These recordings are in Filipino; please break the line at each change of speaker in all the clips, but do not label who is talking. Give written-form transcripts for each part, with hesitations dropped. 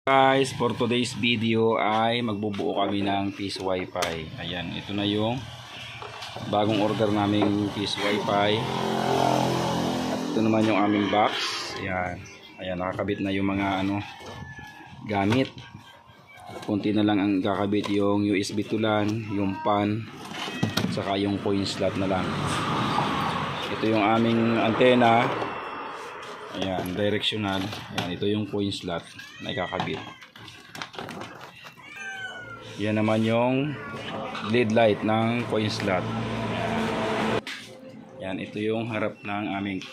Guys, for today's video ay magbubuo kami ng Peace Wi-Fi. Ayan, ito na yung bagong order naming Peace Wi-Fi. At ito naman yung aming box. Ayan, ayan, nakakabit na yung mga gamit. Kunti na lang ang kakabit, yung USB tulan, yung pan, saka yung coin slot na lang. Ito yung aming antena. Ayan, directional. Ayan, ito yung coin slot na ikakabit. Yan naman yung lead light ng coin slot. Yan, ito yung harap ng aming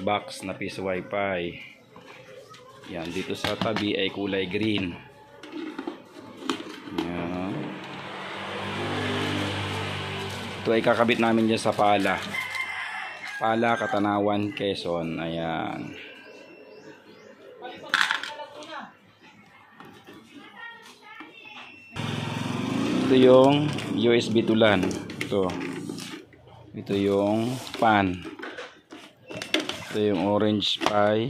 box na Peace Wi-Fi. Yan, dito sa tabi ay kulay green. Yan. Ito ay kakabit namin dyan sa pala. Pala, Katanawan, Quezon. Ayan. Ito yung USB tulan. Ito yung pan. Ito yung orange pie.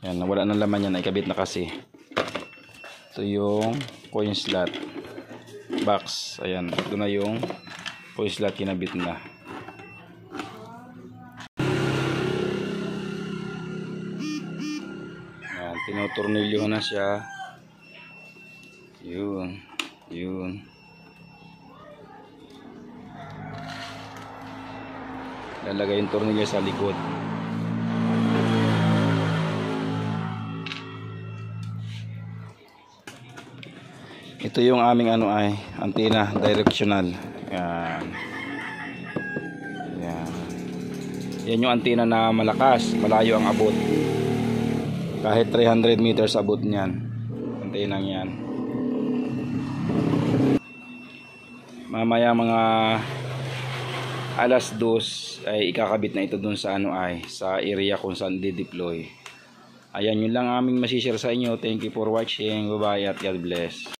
Ayan, wala na laman yan. Ikabit na kasi. Ito yung coin slot box. Ayan, ito na yung coin slot kinabit na. Tinuturnilyo na siya. Yun. Lalagay yung tornilyo sa likod. Ito yung aming antena directional. Yan. Yan yung antena na malakas, malayo ang abot. Kahit 300 meters abot niyan. Antenang yan. Mamaya mga alas 2 ay ikakabit na ito dun sa sa area kung saan di-deploy. Ayan, yun lang aming masishare sa inyo. Thank you for watching. Bye bye at God bless.